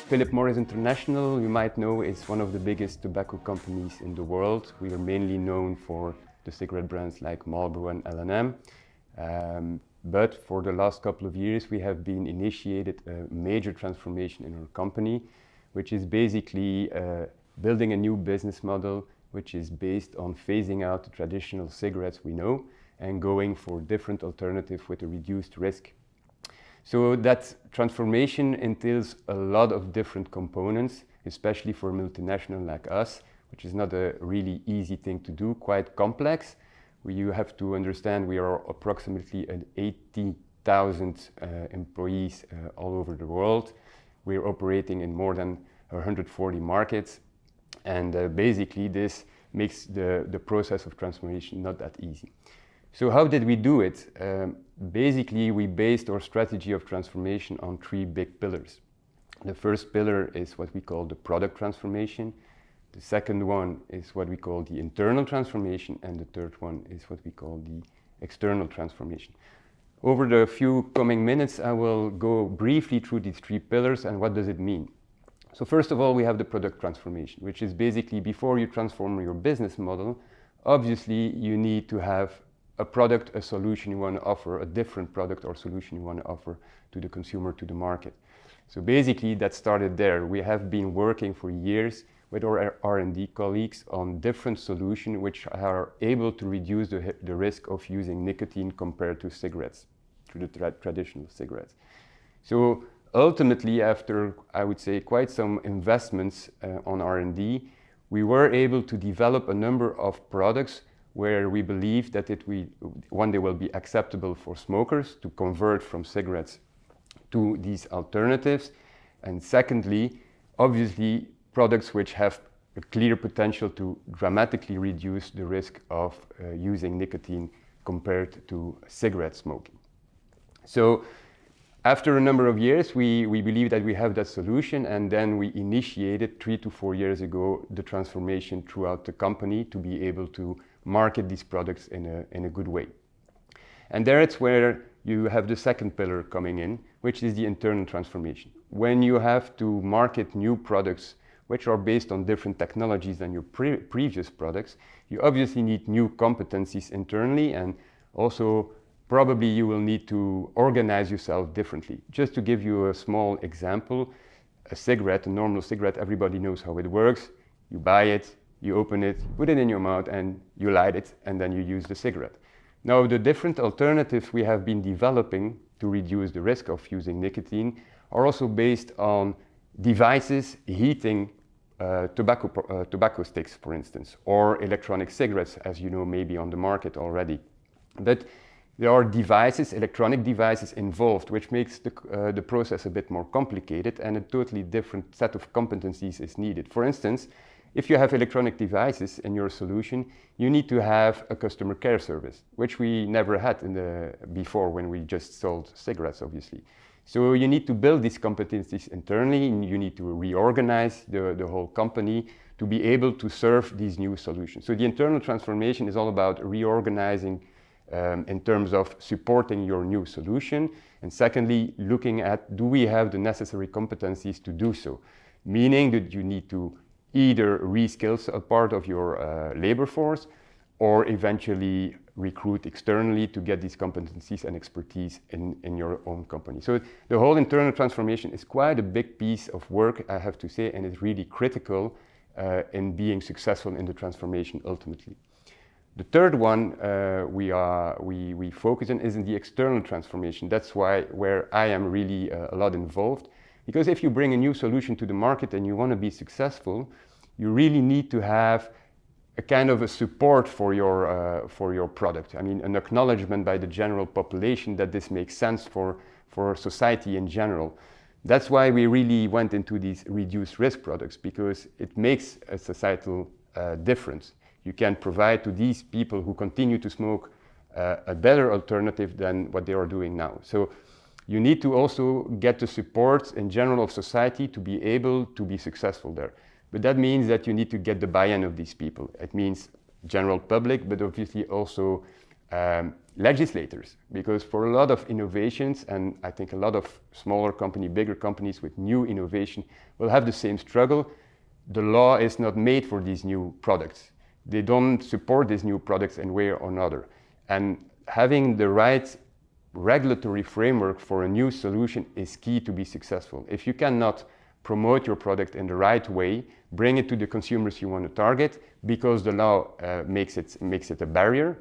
Philip Morris International, you might know, is one of the biggest tobacco companies in the world. We are mainly known for the cigarette brands like Marlboro and L&M. But for the last couple of years, we have been initiated a major transformation in our company, which is basically building a new business model, which is based on phasing out the traditional cigarettes we know and going for different alternatives with a reduced risk. So that transformation entails a lot of different components, especially for a multinational like us, which is not a really easy thing to do, quite complex. You have to understand we are approximately 80,000 employees all over the world. We're operating in more than 140 markets. And basically this makes the process of transformation not that easy. So how did we do it? Basically, we based our strategy of transformation on three big pillars. The first pillar is what we call the product transformation. The second one is what we call the internal transformation. And the third one is what we call the external transformation. Over the few coming minutes, I will go briefly through these three pillars and what does it mean. So first of all, we have the product transformation, which is basically before you transform your business model, obviously you need to have a product, a solution you want to offer, a different product or solution you want to offer to the consumer, to the market. So basically that started there. We have been working for years with our R&D colleagues on different solutions which are able to reduce the risk of using nicotine compared to cigarettes, to the traditional cigarettes. So ultimately, after, I would say, quite some investments on R&D, we were able to develop a number of products where we believe that one day will be acceptable for smokers to convert from cigarettes to these alternatives. And secondly, obviously, products which have a clear potential to dramatically reduce the risk of using nicotine compared to cigarette smoking. So after a number of years, we believe that we have that solution, and then we initiated 3 to 4 years ago the transformation throughout the company to be able to market these products in a good way. And there it's where you have the second pillar coming in, which is the internal transformation. When you have to market new products which are based on different technologies than your previous products, you obviously need new competencies internally, and also probably you will need to organize yourself differently. Just to give you a small example, a cigarette, a normal cigarette, everybody knows how it works. You buy it, you open it, put it in your mouth, and you light it, and then you use the cigarette. Now, the different alternatives we have been developing to reduce the risk of using nicotine are also based on devices heating tobacco sticks, for instance, or electronic cigarettes, as you know, maybe on the market already. But there are devices, electronic devices involved, which makes the process a bit more complicated, and a totally different set of competencies is needed. For instance, if you have electronic devices in your solution, you need to have a customer care service, which we never had before when we just sold cigarettes, obviously. So you need to build these competencies internally, and you need to reorganize the whole company to be able to serve these new solutions. So the internal transformation is all about reorganizing in terms of supporting your new solution, and secondly, looking at, do we have the necessary competencies to do so? Meaning that you need to either reskill a part of your labor force, or eventually recruit externally to get these competencies and expertise in your own company. So the whole internal transformation is quite a big piece of work, I have to say, and it's really critical in being successful in the transformation ultimately. The third one we focus on is in the external transformation. That's where I am really a lot involved. Because if you bring a new solution to the market and you want to be successful, you really need to have a kind of a support for your product. I mean, an acknowledgement by the general population that this makes sense for society in general. That's why we really went into these reduced risk products, because it makes a societal difference. You can provide to these people who continue to smoke a better alternative than what they are doing now. So you need to also get the support in general of society to be able to be successful there. But that means that you need to get the buy-in of these people. It means general public, but obviously also legislators, because for a lot of innovations, and I think a lot of smaller companies, bigger companies with new innovation will have the same struggle. The law is not made for these new products. They don't support these new products in way or another. And having the right regulatory framework for a new solution is key to be successful. If you cannot promote your product in the right way, bring it to the consumers you want to target, because the law makes it a barrier,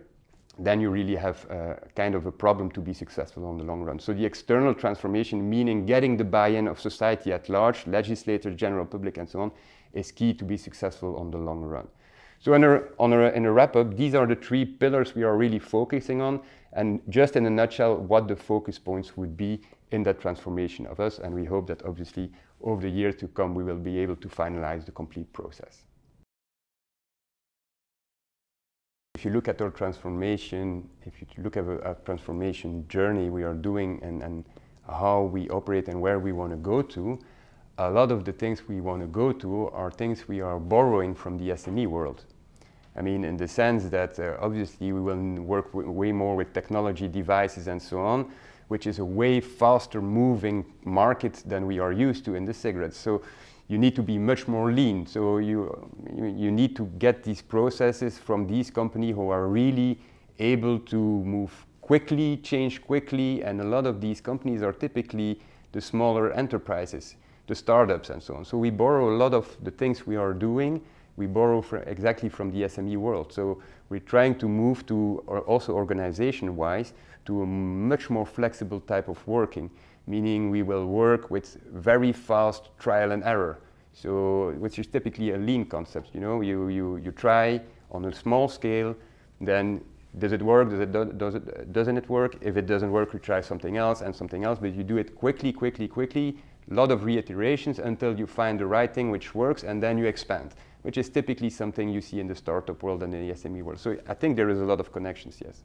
then you really have kind of a problem to be successful on the long run. So the external transformation, meaning getting the buy-in of society at large, legislators, general public, and so on, is key to be successful on the long run. So in a wrap-up, these are the three pillars we are really focusing on, and just in a nutshell, what the focus points would be in that transformation of us, and we hope that obviously over the years to come we will be able to finalize the complete process. If you look at our transformation, if you look at a transformation journey we are doing and how we operate and where we want to go to, a lot of the things we want to go to are things we are borrowing from the SME world. I mean, in the sense that obviously we will work way more with technology, devices and so on, which is a way faster moving market than we are used to in the cigarettes. So you need to be much more lean. So you need to get these processes from these companies who are really able to move quickly, change quickly, and a lot of these companies are typically the smaller enterprises, the startups and so on. So we borrow a lot of the things we are doing, we borrow exactly from the SME world. So we're trying to move to, or also organization-wise, to a much more flexible type of working, meaning we will work with very fast trial and error. So, which is typically a lean concept, you know, you try on a small scale, then does it work, doesn't it work? If it doesn't work, you try something else and something else, but you do it quickly, a lot of reiterations until you find the right thing which works, and then you expand, which is typically something you see in the startup world and in the SME world. So I think there is a lot of connections, yes.